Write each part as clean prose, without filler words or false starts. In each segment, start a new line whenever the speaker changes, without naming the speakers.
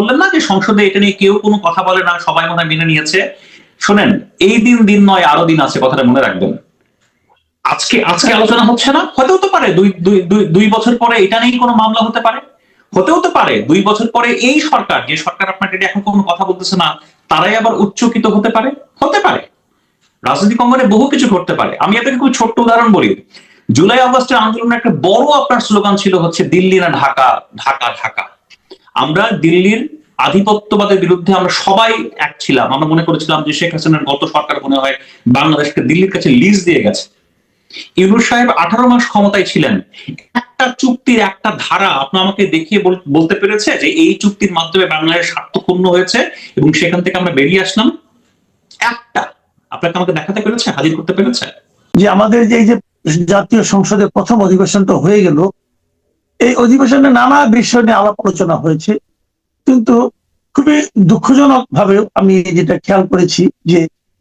বললেন না যে সংসদে এটা নিয়ে কেউ কোনো কথা বলে না, সবাই মনে হয় মেনে নিয়েছে। শোনেন, এই দিন দিন নয়, আরো দিন আছে, কথাটা মনে রাখবেন। আজকে আজকে আলোচনা হচ্ছে না, হতেও তো পারে দুই বছর পরে এটা নিয়ে কোনো মামলা হতে পারে। হতেও তো পারে 2 বছর পরে এই সরকার, যে সরকার আপনাকে এখন কোনো কথা বলতেছে না, তারাই আবার উচ্চকিত হতে পারে। হতে পারে, রাজনৈতিক অঙ্গনে বহু কিছু ঘটতে পারে। আমি আপনাকে খুব ছোট্ট উদাহরণ বলি। জুলাই আগস্টের আন্দোলনের একটা বড় আপনার স্লোগান ছিল হচ্ছে দিল্লি না ঢাকা, ঢাকা ঢাকা। আমরা দিল্লির আধিপত্যবাদের বিরুদ্ধে আমরা সবাই এক ছিলাম। আমরা মনে করেছিলাম যে শেখ হাসিনার গত সরকার মনে হয় বাংলাদেশকে দিল্লির কাছে লিজ দিয়ে গেছে। ইউনূস সাহেব 18 মাস ক্ষমতায় ছিলেন, একটা চুক্তির একটা ধারা আপনার আমাকে দেখিয়ে বলতে পেরেছে যে এই চুক্তির মাধ্যমে বাংলাদেশ স্বার্থ ক্ষুণ্ণ হয়েছে এবং সেখান থেকে আমরা বেরিয়ে আসলাম? একটা আপনাকে আমাকে দেখাতে পেরেছে, হাজির করতে পেরেছে?
যে আমাদের যে এই যে জাতীয় সংসদের প্রথম অধিবেশনটা হয়ে গেল, এই অধিবেশনে নানা বিষয় নিয়ে আলাপ আলোচনা হয়েছে, কিন্তু খুবই দুঃখজনক ভাবে আমি যেটা খেয়াল করেছি যে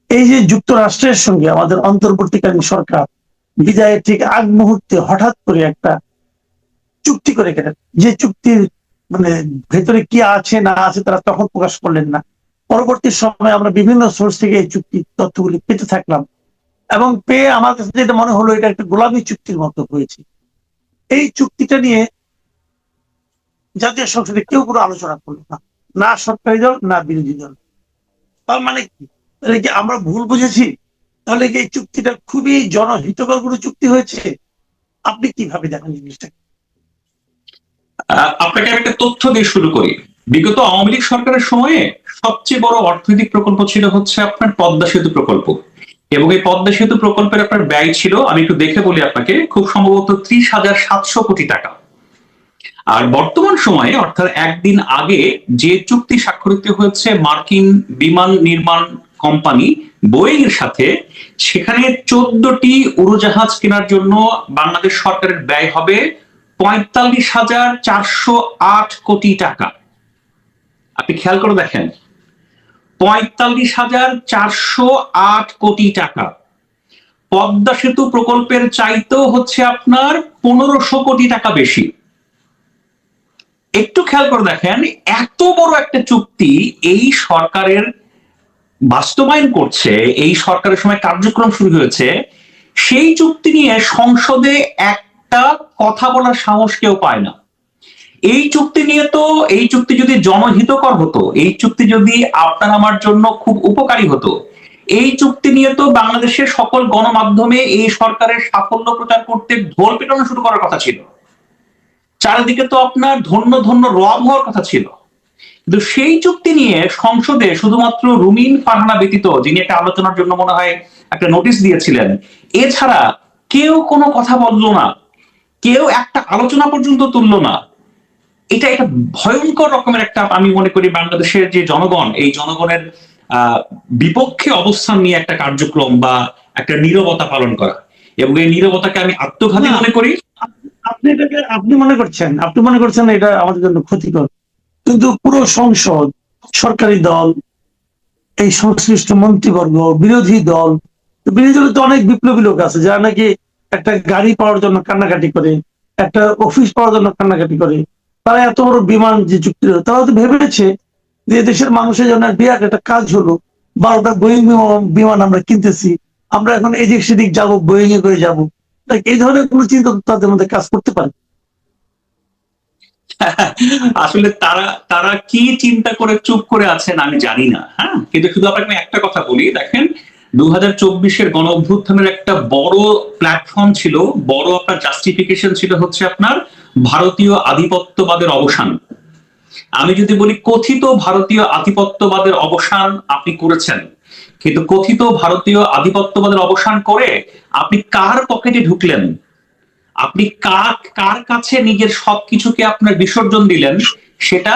এই যে যুক্তরাষ্ট্রের সঙ্গে আমাদের অন্তর্বর্তীকালীন সরকার বিদায়ের ঠিক আগ মুহূর্তে হঠাৎ করে একটা চুক্তি করে গেলেন, যে চুক্তির মানে ভেতরে কি আছে না আছে তারা তখন প্রকাশ করলেন না। পরবর্তী সময়ে আমরা বিভিন্ন সোর্স থেকে এই চুক্তির তথ্যগুলি পেতে থাকলাম, এবং পেয়ে আমার কাছে যেটা মনে হলো এটা একটা গোলামী চুক্তির মতো হয়েছে। এই চুক্তিটা নিয়ে জাতীয় সংসদে কেউ কোনো আলোচনা করলো না, না সরকারি দল না বিরোধী দল। তার মানে কি, তাহলে কি আমরা ভুল বুঝেছি? তাহলে কি এই চুক্তিটা খুবই জনহিতকর কোনো চুক্তি হয়েছে? আপনি কিভাবে দেখেন জিনিসটা?
আপনাকে একটা তথ্য দিয়ে শুরু করি। বিগত আওয়ামী লীগ সরকারের সময়ে সবচেয়ে বড় অর্থনৈতিক প্রকল্প ছিল হচ্ছে আপনার পদ্মা সেতু প্রকল্প, এবং এই পদ্মা সেতু প্রকল্পের আপনার ব্যয় ছিল, আমি একটু দেখে বলি আপনাকে, খুব সম্ভবত 30,700 কোটি টাকা। আর বর্তমান সময়ে অর্থাৎ একদিন আগে যে চুক্তি স্বাক্ষরিত হয়েছে মার্কিন বিমান নির্মাণ কোম্পানি বোয়িং এর সাথে, সেখানে 14টি উড়োজাহাজ কেনার জন্য বাংলাদেশ সরকারের ব্যয় হবে 45,408 কোটি টাকা। আপনি খেয়াল করে দেখেন, 45,408 কোটি টাকা। পদ্মা সেতু প্রকল্পের চাইতেও হচ্ছে আপনার 1500 কোটি টাকা বেশি। একটু খেয়াল করে দেখেন, এত বড় একটা চুক্তি এই সরকারের বাস্তবায়ন করছে, এই সরকারের সময় কার্যক্রম শুরু হয়েছে, সেই চুক্তি নিয়ে সংসদে একটা কথা বলার সাহস কেউ পায় না। এই চুক্তি নিয়ে তো, এই চুক্তি যদি জনহিতকর হতো, এই চুক্তি যদি আপনার আমার জন্য খুব উপকারী হতো, এই চুক্তি নিয়ে তো বাংলাদেশের সকল গণমাধ্যমে এই সরকারের সাফল্য প্রচার করতে ঢোল পেটানো শুরু করার কথা ছিল। চারিদিকে তো আপনার ধন্য ধন্য রব হওয়ার কথা ছিল। কিন্তু সেই চুক্তি নিয়ে সংসদে শুধুমাত্র রুমিন ফারহানা ব্যতীত, যিনি একটা আলোচনার জন্য মনে হয় একটা নোটিশ দিয়েছিলেন, এছাড়া কেউ কোনো কথা বললো না, কেউ একটা আলোচনা পর্যন্ত তুললো না। এটা একটা ভয়ঙ্কর রকমের একটা, আমি মনে করি বাংলাদেশের যে জনগণ, এই জনগণের বিপক্ষে অবস্থান নিয়ে একটা কার্যক্রম বা একটা নীরবতা পালন করা, এবং এই নীরবতাকে আমি আত্মঘাতী মনে করি।
আপনি মনে করছেন এটা আমাদের জন্য ক্ষতিকর, কিন্তু পুরো সংসদ, সরকারি দল, এই সংশ্লিষ্ট মন্ত্রীবর্গ, বিরোধী দল, বিরোধী দলে তো অনেক বিপ্লবী লোক আছে যারা নাকি একটা গাড়ি পাওয়ার জন্য কান্নাকাটি করে, একটা অফিস পাওয়ার জন্য কান্নাকাটি করে। তারা এত বড় বিমান যে চুক্তি, তারা তো ভেবেছে যে দেশের মানুষের জন্য বিরাট একটা কাজ হলো, 12টা বোয়িং বিমান আমরা কিনতেছি, আমরা এখন এদিক সেদিক যাবো, বোয়িং এ করে যাবো। এই ধরনের কোন চিন্তা তাদের মধ্যে কাজ করতে পারে?
আসলে তারা তারা কি চিন্তা করে চুপ করে আছেন আমি জানি না। হ্যাঁ, কিন্তু শুধু আপনাকে একটা কথা বলি, দেখেন 2024-এর গণ অভ্যুত্থানের একটা বড় প্ল্যাটফর্ম ছিল, বড় আপনার জাস্টিফিকেশন ছিল হচ্ছে আপনার ভারতীয় আধিপত্যবাদের অবসান। আমি যদি বলি কথিত ভারতীয় আধিপত্যবাদের অবসান আপনি করেছেন, কিন্তু কথিত ভারতীয় আধিপত্যবাদের অবসান করে আপনি কার পকেটে ঢুকলেন, আপনি কার কাছে নিজের সবকিছুকে আপনার বিসর্জন দিলেন, সেটা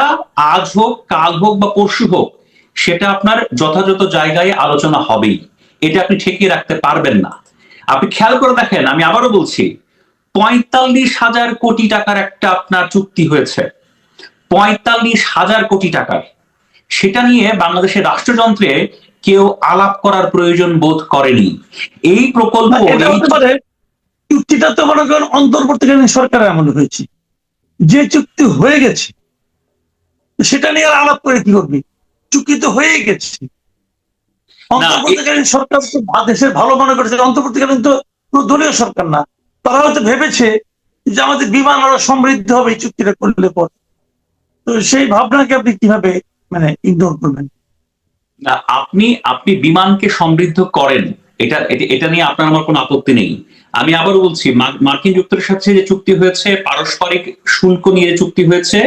আজ হোক, কাল হোক বা পরশু হোক, সেটা আপনার যথাযথ জায়গায় আলোচনা হবেই। এটা আপনি ঠেকিয়ে রাখতে পারবেন না। আপনি খেয়াল করে দেখেন, আমি আবারও বলছি, 45,000 কোটি টাকার একটা আপনার চুক্তি হয়েছে, 45,000 কোটি টাকার। সেটা নিয়ে বাংলাদেশের রাষ্ট্রযন্ত্রে কেউ আলাপ করার প্রয়োজন বোধ করেনি। এই প্রকল্প,
চুক্তিটা তো মনে করেন অন্তর্বর্তীকালীন সরকারের আমলে হয়েছে, যে চুক্তি হয়ে গেছে সেটা নিয়ে আর আলাপ করে কি করবি? চুক্তি তো হয়ে গেছে।
না
অন্তর্বর্তীকালীন সরকার তো দেশের ভালো মনে করেছে, অন্তর্বর্তীকালীন তো কোনো দলীয় সরকার না। তারা হয়তো ভেবেছে যে আমাদের বিমান আরো সমৃদ্ধ হবে এই চুক্তিটা করলে পর। তো সেই ভাবনাকে আপনি কিভাবে মানে ইগনোর করবেন?
না, আপনি আপনি বিমানকে সমৃদ্ধ করেন, এটা নিয়ে আপনার আমার কোনো আপত্তি নেই। আমি আবার বলছি, মার্কিন যুক্তরাষ্ট্রের সাথে যে চুক্তি হয়েছে, পারস্পরিক শুল্ক নিয়ে যে চুক্তি হয়েছে,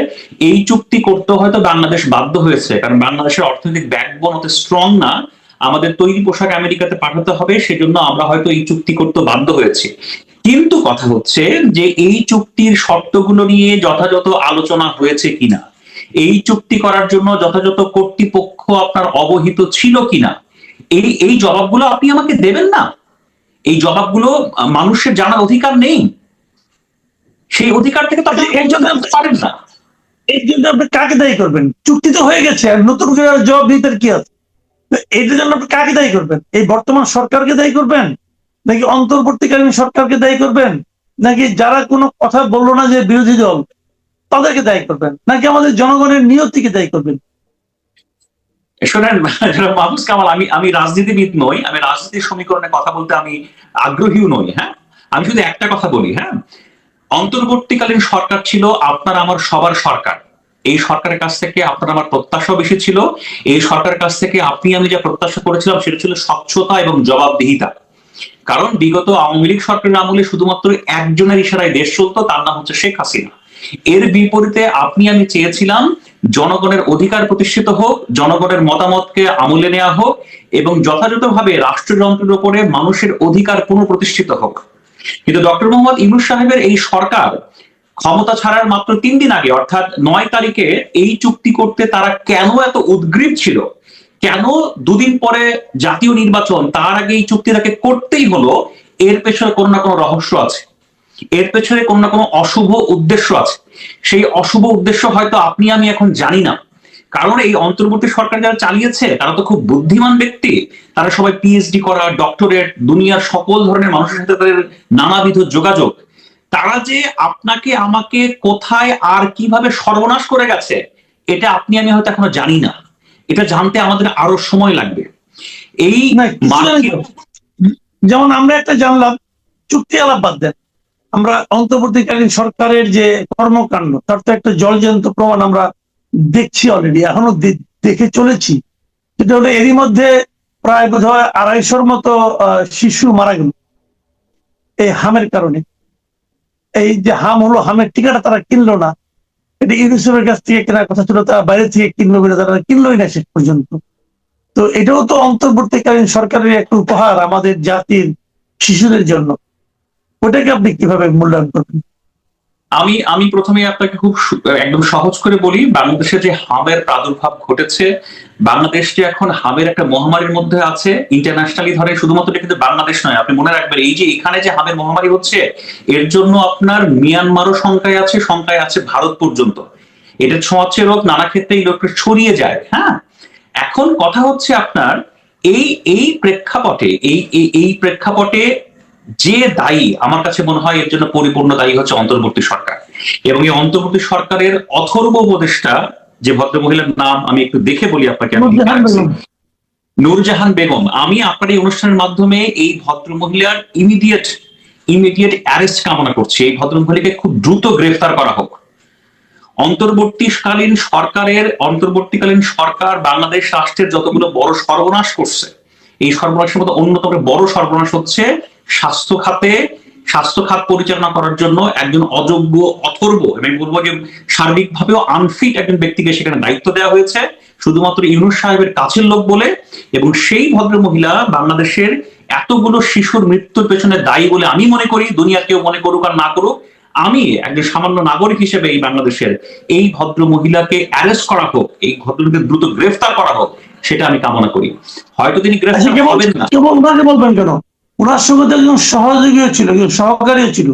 এই চুক্তি করতে হয়তো বাংলাদেশ বাধ্য হয়েছে, কারণ বাংলাদেশের অর্থনৈতিক ব্যাকবোন অত স্ট্রং না। আমাদের তৈরি পোশাক আমেরিকাতে পাঠাতে হবে, সেজন্য আমরা হয়তো এই চুক্তি করতে বাধ্য হয়েছি। কিন্তু কথা হচ্ছে যে এই চুক্তির শর্তগুলো নিয়ে যথাযথ আলোচনা হয়েছে কিনা, এই চুক্তি করার জন্য যথাযথ কর্তৃপক্ষ আপনার অবহিত ছিল কিনা, এই এই জবাবগুলো আপনি আমাকে দেবেন না? এই জবাবগুলো মানুষের জানার অধিকার নেই? সেই অধিকার থেকে তো আপনি
এর জন্য
পারেন না।
এর জন্য আপনি কাকে দায়ী করবেন? চুক্তি তো হয়ে গেছে, আর নতুন করে জবাব দিতে কি আছে? এটার জন্য আপনি কাকে দায়ী করবেন? এই বর্তমান সরকারকে দায়ী করবেন, নাকি অন্তর্বর্তীকালীন সরকারকে দায়ী করবেন, নাকি যারা কোনো কথা বললো না যে বিরোধী দল তাদেরকে দায়ী করবেন, নাকি আমাদের জনগণের নিয়তিকে দায়ী করবেন?
শোনেন মাহফুজ কামাল, আমি আমি রাজনীতিবিদ নই, আমি রাজনীতির সমীকরণে কথা বলতে আমি আগ্রহীও নই। হ্যাঁ, আমি শুধু একটা কথা বলি। হ্যাঁ, অন্তর্বর্তীকালীন সরকার ছিল আপনার আমার সবার সরকার। এই সরকারের কাছ থেকে আপনার আমার প্রত্যাশা বেশি ছিল। এই সরকারের কাছ থেকে আপনি আমি যা প্রত্যাশা করেছিলাম সেটা ছিল স্বচ্ছতা এবং জবাবদিহিতা। কারণ বিগত আওয়ামী লীগ সরকারের আমলে শুধুমাত্র একজনের ইশারায় দেশ চলতো, তার নাম হচ্ছে শেখ হাসিনা। এর বিপরীতে আপনি আমি চেয়েছিলাম জনগণের অধিকার প্রতিষ্ঠিত হোক, জনগণের মতামতকে আমলে নেওয়া হোক, এবং যথাযথভাবে রাষ্ট্রযন্ত্রের উপরে মানুষের অধিকার পুনঃপ্রতিষ্ঠিত হোক। কিন্তু ডক্টর মোহাম্মদ ইউনূস সাহেবের এই সরকার ক্ষমতা ছাড়ার মাত্র 3 দিন আগে, অর্থাৎ 9 তারিখে এই চুক্তি করতে তারা কেন এত উদ্গ্রীব ছিল, কেন 2 দিন পরে জাতীয় নির্বাচন, তার আগে এই চুক্তি তাকে করতেই হলো, এর পেছনে কোনো না কোনো রহস্য আছে, এর পেছনে কোনো না কোনো অশুভ উদ্দেশ্য আছে। সেই অশুভ উদ্দেশ্য হয়তো আপনি আমি এখন জানি না। কারণ এই অন্তর্বর্তী সরকার যারা চালিয়েছে তারা তো খুব বুদ্ধিমান ব্যক্তি। তারা সবাই পিএইচডি করা, ডক্টরেট, দুনিয়ার সকল ধরনের মানুষের সাথে তাদের নানাবিধ যোগাযোগ। তারা যে আপনাকে আমাকে কোথায় আর কিভাবে সর্বনাশ করে গেছে, এটা আপনি আমি হয়তো এখনো জানি না। এটা জানতে আমাদের আরো সময় লাগবে। এই
না, কিছু জানি
মার্কিন
তো। যেমন আমরা একটা জানলাম, চুক্তি আলাপ বাদ দেন, আমরা অন্তর্বর্তীকালীন সরকারের যে কর্মকাণ্ড তার তো একটা জলজন্ত প্রমাণ আমরা দেখছি অলরেডি, এখনো দেখে চলেছি। সেটা হলো এরই মধ্যে প্রায় বোধহয় 250-র মতো শিশু মারা গেল এই হামের কারণে। এই যে হাম হলো, হামের টিকাটা তারা কিনলো না, এটা ইউনিসেফের কাছ থেকে কেনার কথা ছিল, তারা বাইরে থেকে কিনলো বলে তারা কিনলোই না শেষ পর্যন্ত। তো এটাও তো অন্তর্বর্তীকালীন সরকারের একটা উপহার আমাদের জাতির শিশুদের জন্য। ওটাকে আপনি কিভাবে মূল্যায়ন করবেন?
আমি আমি প্রথমে আপনাকে খুব একদম সহজ করে বলি, বাংলাদেশে যে হামের প্রাদুর্ভাব ঘটেছে, বাংলাদেশ যে এখন হামের একটা মহামারীর মধ্যে আছে ইন্টারন্যাশনালি, ধরে শুধুমাত্র এটা কিন্তু বাংলাদেশ নয়, আপনি মনে রাখবেন এই যে এখানে যে হামের মহামারী হচ্ছে, এর জন্য আপনার মিয়ানমারও শঙ্কায় আছে, শঙ্কায় আছে ভারত পর্যন্ত। এটা ছোঁয়াচে রোগ, নানা ক্ষেত্রে এই রোগটা ছড়িয়ে যায়। হ্যাঁ, এখন কথা হচ্ছে আপনার এই এই প্রেক্ষাপটে, এই প্রেক্ষাপটে যে দায়ী, আমার কাছে মনে হয় এর জন্য পরিপূর্ণ দায়ী হচ্ছে অন্তর্বর্তী সরকার। এবং এই অন্তর্বর্তী সরকারের অথর্ব উপদেষ্টা, যে ভদ্র মহিলার নাম আমি একটু দেখে বলি আপনাকে, নূরজাহান বেগম। আমি আপনার এই অনুষ্ঠানের মাধ্যমে এই ভদ্র মহিলার ইমিডিয়েট ইমিডিয়েট অ্যারেস্ট কামনা করছি। এই ভদ্র মহিলাকে খুব দ্রুত গ্রেফতার করা হোক। অন্তর্বর্তীকালীন সরকার বাংলাদেশ রাষ্ট্রের যতগুলো বড় সর্বনাশ করছে, এই সর্বনাশের মধ্যে অন্যতম বড় সর্বনাশ হচ্ছে স্বাস্থ্য খাত পরিচালনা করার জন্য একজন অযোগ্য, অথর্ব, আমি বলবো যে সার্বিকভাবেও আনফিট একজন ব্যক্তিকে সেখানে দায়িত্ব দেওয়া হয়েছে, শুধুমাত্র ইউনূস সাহেবের কাছের লোক বলে। এবং সেই ভদ্র মহিলা বাংলাদেশের এতগুলো শিশুর মৃত্যুর পেছনে দায়ী বলে আমি মনে করি। দুনিয়া কেউ মনে করুক আর না করুক, আমি একজন সামান্য নাগরিক হিসেবে এই বাংলাদেশের এই ভদ্র মহিলাকে অ্যারেস্ট করা হোক, এই ভদ্রলোকে দ্রুত গ্রেফতার করা হোক, সেটা আমি কামনা করি। হয়তো তিনি গ্রেফতার হবেন না।
কেবল ওনাকে বলবেন কেন? ওনার সঙ্গে তো একজন সহযোগীও ছিল, একজন সহকারীও ছিল,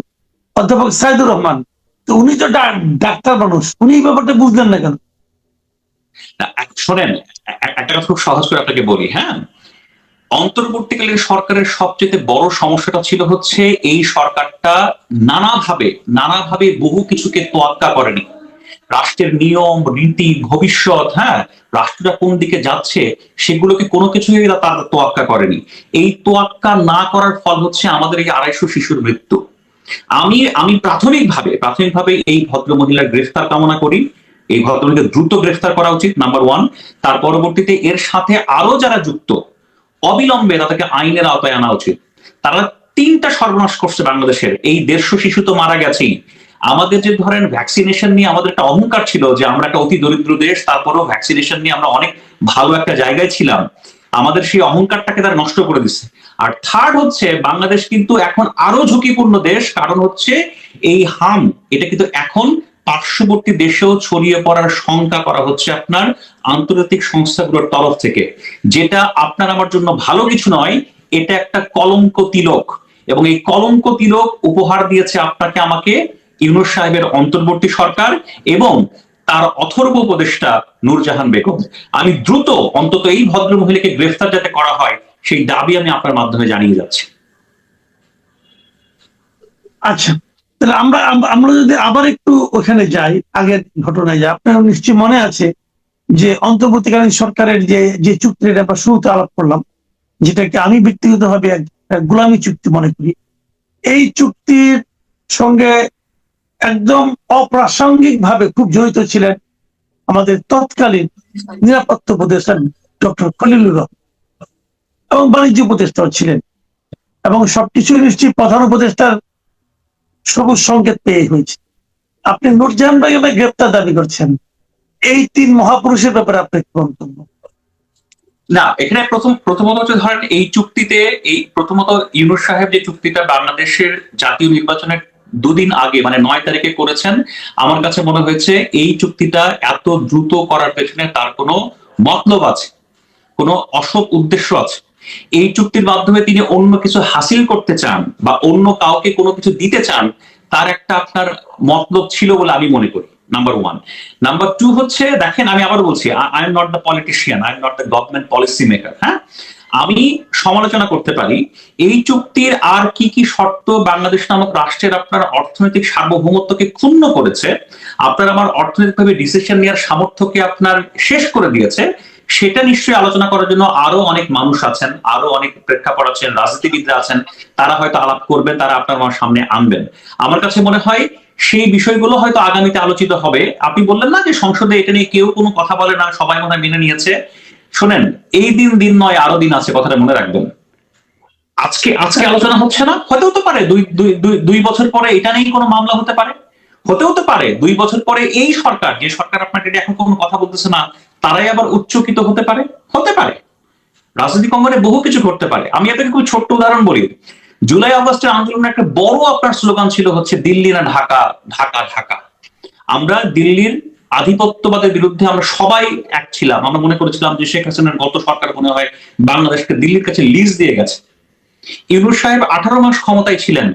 অধ্যাপক সাইদুর রহমান। তো উনি তো ডাক্তার মানুষ, উনি এই ব্যাপারটা বুঝলেন না কেন?
শোনেন, একটা কথা খুব সহজ করে আপনাকে বলি। হ্যাঁ, অন্তর্বর্তীকালীন সরকারের সবচেয়ে বড় সমস্যাটা ছিল হচ্ছে এই সরকারটা নানাভাবে বহু কিছুকে তোয়াক্কা করেনি। রাষ্ট্রের নিয়ম রীতি ভবিষ্যৎ, হ্যাঁ, রাষ্ট্রটা কোন দিকে যাচ্ছে সেগুলোকে কোনো কিছুই তারা তোয়াক্কা করেনি। এই তোয়াক্কা না করার ফল হচ্ছে আমাদের এই 250 শিশুর মৃত্যু। আমি আমি প্রাথমিকভাবে এই ভদ্র মহিলার গ্রেফতার কামনা করি। এই ভদ্রমহিলাকে দ্রুত গ্রেফতার করা উচিত, নাম্বার ওয়ান। তার পরবর্তীতে এর সাথে আরো যারা যুক্ত অবিলম্বে তাদেরকে আইনের আওতায় আনা উচিত। তারা 3টা সর্বনাশ করছে বাংলাদেশের। এই 150 শিশু তো মারা গেছেই। আমাদের যে ধরেন ভ্যাকসিনেশন নিয়ে আমাদের একটা অহংকার ছিল যে আমরা একটা অতি দরিদ্র দেশ, তারপরেও ভ্যাকসিনেশন নিয়ে আমরা অনেক ভালো একটা জায়গায় ছিলাম। আমাদের সেই অহংকারটাকে তারা নষ্ট করে দিচ্ছে। আর থার্ড হচ্ছে বাংলাদেশ কিন্তু এখন আরো ঝুঁকিপূর্ণ দেশ, কারণ হচ্ছে এই এটা কিন্তু এখন পার্শ্ববর্তী দেশেও ছড়িয়ে পড়ার শঙ্কা করা হচ্ছে আপনার আন্তর্জাতিক সংস্থাগুলোর তরফ থেকে, যেটা আপনার আমার জন্য ভালো কিছু নয়। এটা একটা কলঙ্ক তিলক, এবং এই কলঙ্ক তিলক উপহার দিয়েছে আপনাকে আমাকে ইউনূস সাহেবের অন্তর্বর্তী সরকার এবং তার অথর্ব উপদেষ্টা নূরজাহান বেগম। আমি দ্রুত অন্তত এই ভদ্র মহিলাকে গ্রেফতার যাতে করা হয় সেই দাবি আমি আপনার মাধ্যমে জানিয়ে যাচ্ছি।
আচ্ছা, তাহলে আমরা যদি আবার একটু ওখানে যাই, আগের ঘটনায় যাই। আপনার নিশ্চয়ই মনে আছে যে অন্তর্বর্তীকালীন সরকারের যে চুক্তির আমরা শুরুতে আলাপ করলাম, যেটাকে আমি ব্যক্তিগতভাবে এক গোলামী চুক্তি মনে করি। এই চুক্তির সঙ্গে একদম অপ্রাসঙ্গিক ভাবে খুব জড়িত ছিলেন আমাদের তৎকালীন নিরাপত্তা উপদেষ্টা ডক্টর খলিলুর রহমান, এবং বাণিজ্য উপদেষ্টাও ছিলেন, এবং সবকিছু নিশ্চয়ই প্রধান উপদেষ্টার সবুজ সংকেত পেয়ে হয়েছে। আপনি নূরজাহান বেগমের গ্রেপ্তার দাবি করছেন, এই 3 মহাপুরুষের ব্যাপারে আপনার কি মন্তব্য?
না, এখানে প্রথমত হচ্ছে ধরেন এই চুক্তিতে, এই প্রথমত ইউনূস সাহেব যে চুক্তিটা বাংলাদেশের জাতীয় নির্বাচনের 2 দিন আগে মানে 9 তারিখে করেছেন, আমার কাছে মনে হয়েছে এই চুক্তিটা এত দ্রুত করার পেছনে তার কোনো মতলব আছে, কোনো অসৎ উদ্দেশ্য আছে। এই চুক্তির মাধ্যমে তিনি অন্য কিছু হাসিল করতে চান বা অন্য কাউকে কোনো কিছু দিতে চান, তার একটা আপনার মতলব ছিল বলে আমি মনে করি, নাম্বার ওয়ান। নাম্বার টু হচ্ছে, দেখেন আমি আবার বলছি, I am not the politician, I am not the government policy maker. হ্যাঁ, আমি সমালোচনা করতে পারি এই চুক্তির আর কি কি শর্ত বাংলাদেশ নামক রাষ্ট্রের আপনার অর্থনৈতিক সার্বভৌমত্বকে ক্ষুণ্ণ করেছে, আপনার আমার অর্থনৈতিকভাবে ডিসিশন নেওয়ার সামর্থ্যকে আপনার শেষ করে দিয়েছে। সেটা নিশ্চয়ই আলোচনা করার জন্য আরো অনেক মানুষ আছেন, আরো অনেক প্রেক্ষাপট আছেন, রাজনীতিবিদরা আছেন, তারা হয়তো আলাপ করবেন, তারা আপনার আমার সামনে আনবেন। আমার কাছে মনে হয় সেই বিষয়গুলো হয়তো আগামীতে আলোচিত হবে। আপনি বললেন না যে সংসদে এটা নিয়ে কেউ কোনো কথা বলে না, সবাই মনে হয় মেনে নিয়েছে। শোনেন, এই দিন নয়, আরো দিন আছে, কথাটা মনে রাখবেন। আজকে আজকে আলোচনা হচ্ছে না, হতেও তো পারে দুই বছর পরে এটা নিয়ে কোনো মামলা হতে পারে, হতেও তো পারে 2 বছর পরে এই সরকার, যে সরকার আপনাকে এখন কোনো কথা বলতেছে না, তারাই আবার উচ্চকিত হতে পারে, হতে পারে। রাজনৈতিক অঙ্গনে বহু কিছু ঘটতে পারে। আমি আপনাকে খুব ছোট্ট উদাহরণ বলি। জুলাই আগস্টের আন্দোলনের একটা বড় আপনার স্লোগান ছিল হচ্ছে দিল্লি না ঢাকা, ঢাকা ঢাকা। আমরা দিল্লির আধিপত্যবাদের বিরুদ্ধে আমরা সবাই এক ছিলাম। আমরা মনে করেছিলাম যে শেখ হাসিনার গত সরকার মনে হয় বাংলাদেশকে দিল্লির কাছে লিজ দিয়ে গেছে। ইউনূস সাহেব 18 মাস ক্ষমতায় ছিলেন,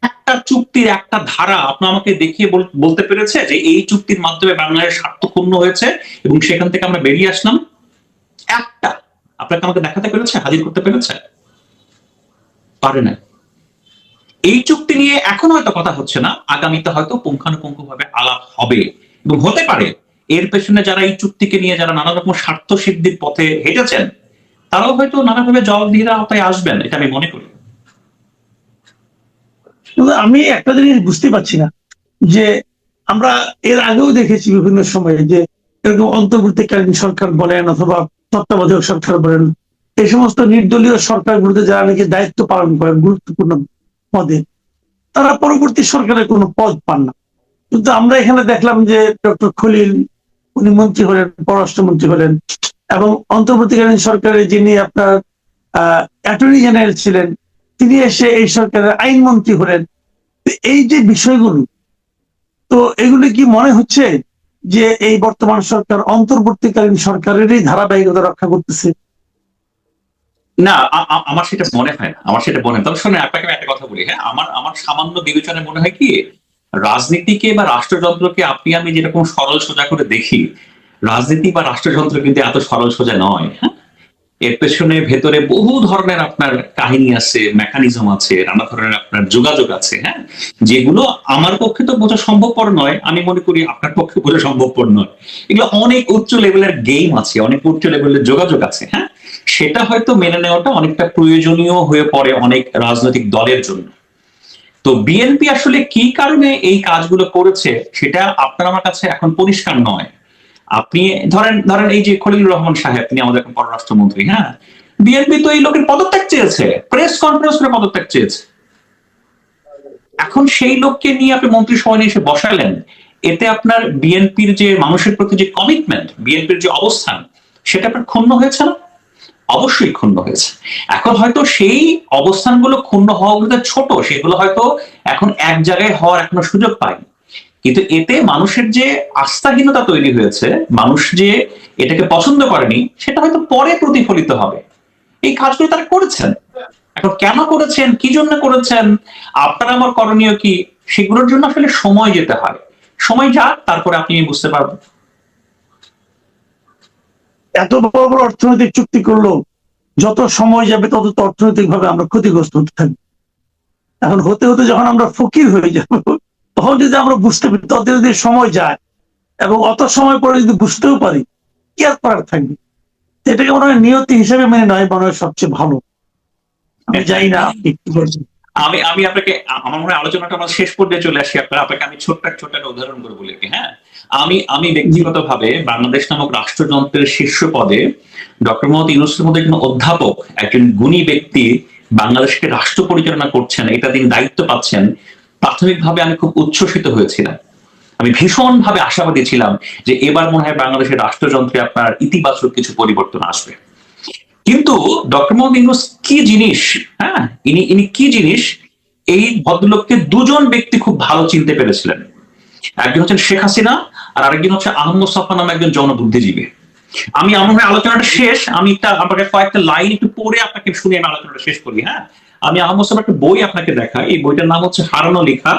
একটা চুক্তির একটা ধারা আপনার আমাকে দেখিয়ে বলতে পেরেছে যে এই চুক্তির মাধ্যমে বাংলাদেশের স্বার্থ ক্ষুণ্ণ হয়েছে এবং সেখান থেকে আমরা বেরিয়ে আসলাম? একটা আপনাকে আমাকে দেখাতে পেরেছে, হাজির করতে পেরেছে? পারে না। এই চুক্তি নিয়ে এখন হয়তো কথা হচ্ছে না, আগামীতে হয়তো পুঙ্খানুপুঙ্খ ভাবে আলাপ হবে, এবং হতে পারে এর পেছনে যারা এই চুক্তিকে নিয়ে যারা নানা রকম স্বার্থ সিদ্ধির পথে হেঁটেছেন, তারাও হয়তো নানাভাবে জবাবদিহির আওতায় আসবেন, এটা আমি মনে করি।
আমি একটা জিনিস বুঝতে পারছি না, যে আমরা এর আগেও দেখেছি বিভিন্ন সময়ে যে এরকম অন্তর্বর্তীকালীন সরকার বলেন অথবা তত্ত্বাবধায়ক সরকার বলেন, এই সমস্ত নির্দলীয় সরকারগুলোতে যারা নাকি দায়িত্ব পালন করেন গুরুত্বপূর্ণ পদে, তারা পরবর্তী সরকারের কোনো পদ পান না। কিন্তু আমরা এখানে দেখলাম যে ডক্টর খলিল, উনি মন্ত্রী হলেন, পররাষ্ট্রমন্ত্রী হলেন, এবং অন্তর্বর্তীকালীন সরকারের যিনি আপনার অ্যাটর্নি জেনারেল ছিলেন, তিনি এসে এই সরকারের আইনমন্ত্রী হলেন। এই যে বিষয়গুলো, তো এগুলো কি মনে হচ্ছে যে এই বর্তমান সরকার অন্তর্বর্তীকালীন সরকারেরই ধারাবাহিকতা রক্ষা করতেছে?
না, আমার সেটা মনে হয় না, আমার সেটা মনে হয়। তবে শোনেন, আপনাকে আমি একটা কথা বলি। হ্যাঁ, আমার আমার সামান্য বিবেচনায় মনে হয় কি, রাজনীতিকে বা রাষ্ট্রযন্ত্রকে আপনি আমি যেরকম সরল সোজা করে দেখি, রাজনীতি বা রাষ্ট্রযন্ত্র কিন্তু এত সরল সোজা নয়। হ্যাঁ, এর পেছনে ভেতরে বহু ধরনের আপনার কাহিনী আছে, মেকানিজম আছে, নানা ধরনের আপনার যোগাযোগ আছে, হ্যাঁ, যেগুলো আমার পক্ষে তো বোঝা সম্ভবপর নয়, আমি মনে করি আপনার পক্ষে বোঝা সম্ভবপর নয়। এগুলো অনেক উচ্চ লেভেলের গেম আছে, অনেক উচ্চ লেভেলের যোগাযোগ আছে, হ্যাঁ। সেটা হয়তো মেনে নেওয়াটা অনেকটা প্রয়োজনীয় হয়ে পড়ে অনেক রাজনৈতিক দলের জন্য। তো বিএনপি আসলে কি কারণে এই কাজগুলো করেছে সেটা আপনার আমার কাছে এখন পরিষ্কার নয়। আপনি ধরেন ধরেন এই যে খলিলুর রহমান সাহেব, তিনি আমাদের এখন পররাষ্ট্রমন্ত্রী, হ্যাঁ, বিএনপি তো এই লোকের পদত্যাগ চেয়েছে, প্রেস কনফারেন্স করে পদত্যাগ চেয়েছে। এখন সেই লোককে নিয়ে আপনি মন্ত্রিসভায় নিয়ে এসে বসালেন, এতে আপনার বিএনপির যে মানুষের প্রতি যে কমিটমেন্ট, বিএনপির যে অবস্থান, সেটা আপনার ক্ষুণ্ণ হয়েছে না? অবশ্যই ক্ষুণ্ণ হয়েছে। এখন হয়তো সেই অবস্থানগুলো ক্ষুণ্ণ হওয়াগুলো ছোট, সেগুলো হয়তো এখন এক জায়গায় হওয়ার এখনো সুযোগ পায়নি, কিন্তু এতে মানুষের যে আস্থাহীনতা তৈরি হয়েছে, মানুষ যে এটাকে পছন্দ করেনি, সেটা হয়তো পরে প্রতিফলিত হবে। এই কাজগুলো তারা করেছেন। এখন কেন করেছেন, কি জন্য করেছেন, আপনার আমার করণীয় কি, সেগুলোর জন্য আসলে সময় যেতে হয়। সময় যাক, তারপরে আপনি বুঝতে পারবেন।
এত বড় বড় অর্থনৈতিক চুক্তি করলো, যত সময় যাবে তত তো অর্থনৈতিক ভাবে আমরা ক্ষতিগ্রস্ত হতে থাকবো। এখন হতে হতে যখন আমরা ফকির হয়ে যাব, তখন যদি আমরা বুঝতে পারি, তত যদি সময় যায় এবং অত সময় পরে যদি বুঝতেও পারি, কি আর করার থাকবে। এটাকে মনে হয় নিয়তি হিসেবে মেনে নেয় মনে হয় সবচেয়ে ভালো। আমি জানি না আপনি কি বলছেন।
আমি আমি আপনাকে, আমার মনে হয় আলোচনাটা আমরা শেষ পর্যায়ে চলে আসি। আপনাকে আমি ছোট্ট একটা উদাহরণ করে বলি, হ্যাঁ। আমি ব্যক্তিগতভাবে বাংলাদেশ নামক রাষ্ট্রযন্ত্রের শীর্ষ পদে ডক্টর মোহাম্মদ ইউনূসের মতো একজন অধ্যাপক, একজন গুণী ব্যক্তি বাংলাদেশকে রাষ্ট্র পরিচালনা করছেন, এটা তিনি দায়িত্ব পাচ্ছেন, প্রাথমিকভাবে আমি খুব উচ্ছ্বসিত হয়েছিলাম। আমি ভীষণভাবে আশাবাদী ছিলাম যে এবার মনে হয় বাংলাদেশের রাষ্ট্রযন্ত্রে আপনার ইতিবাচক কিছু পরিবর্তন আসবে। কিন্তু ডক্টর মোহাম্মদ ইউনূস কি জিনিস, হ্যাঁ, ইনি ইনি কি জিনিস, এই ভদ্রলোককে দুজন ব্যক্তি খুব ভালো চিনতে পেরেছিলেন। একজন হচ্ছেন শেখ হাসিনা, আর আরেকজন হচ্ছে আহমদ ছফা নামে একজন জনবুদ্ধিজীবী। আমি আমার হয় আলোচনাটা শেষ, আমি আপনাকে কয়েকটা লাইন একটু পড়ে আপনাকে শুনে আমি আলোচনাটা শেষ করি, হ্যাঁ। আমি আহমদ ছফার একটা বই আপনাকে দেখাই, এই বইটার নাম হচ্ছে হারানো লেখা।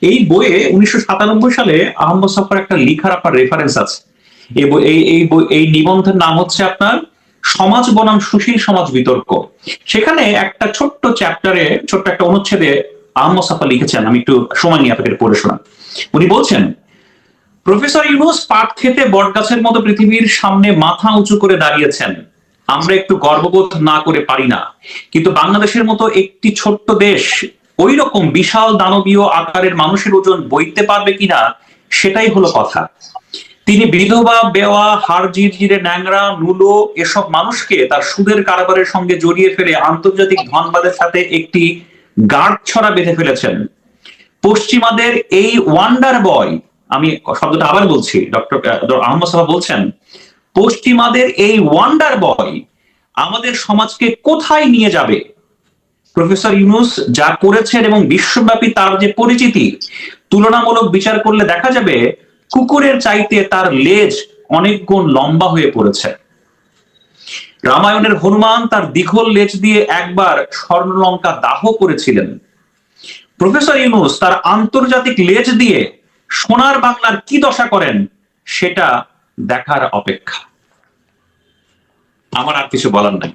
এই বইয়ে 1997 সালে আহমদ ছফার একটা লেখার আপনার রেফারেন্স আছে। এই নিবন্ধের নাম হচ্ছে আপনার সমাজ বনাম সুশীল সমাজ বিতর্ক। সেখানে একটা ছোট্ট চ্যাপ্টারে, ছোট্ট একটা অনুচ্ছেদে আহমদ ছফা লিখেছেন, আমি একটু সময় নিয়ে আপনাকে পড়ে শোনান। উনি বলছেন, প্রফেসর ইউনূস পাট খেতে বটগাছের মতো পৃথিবীর সামনে মাথা উঁচু করে দাঁড়িয়েছেন। আমরা একটু গর্ববোধ না করে পারি না, কিন্তু বাংলাদেশের মতো একটি ছোট্ট দেশ ওই রকম বিশাল দানবীয় আকারের মানুষের ওজন বইতে পারবে কিনা, সেটাই হলো কথা। তিনি বিধবা, বেওয়া, হাড় জিরজিরে, ন্যাংরা, নুলো এসব মানুষকে তার সুদের কারবারের সঙ্গে জড়িয়ে ফেলে আন্তর্জাতিক ধনবাদের সাথে একটি গাঁট ছড়া বেঁধে ফেলেছেন। পশ্চিমাদের এই ওয়ান্ডার বয়, আমি শব্দটা আবার বলছি, ডক্টর আহমদ সাহা বলছেন, পশ্চিমাদের এই ওয়ান্ডার বয় আমাদের সমাজকে কোথায় নিয়ে যাবে। প্রফেসর ইউনূস যা করেছেন এবং বিশ্বব্যাপী তার যে পরিচিতি, তুলনামূলক বিচার করলে দেখা যাবে কুকুরের চাইতে তার লেজ অনেক গুণ লম্বা হয়ে পড়েছে। রামায়ণের হনুমান তার দীঘল লেজ দিয়ে একবার স্বর্ণলঙ্কা দাহ করেছিলেন। প্রফেসর ইউনূস তার আন্তর্জাতিক লেজ দিয়ে সোনার বাংলার কি দশা করেন, সেটা দেখার অপেক্ষা। আমার আর কিছু বলার নাই।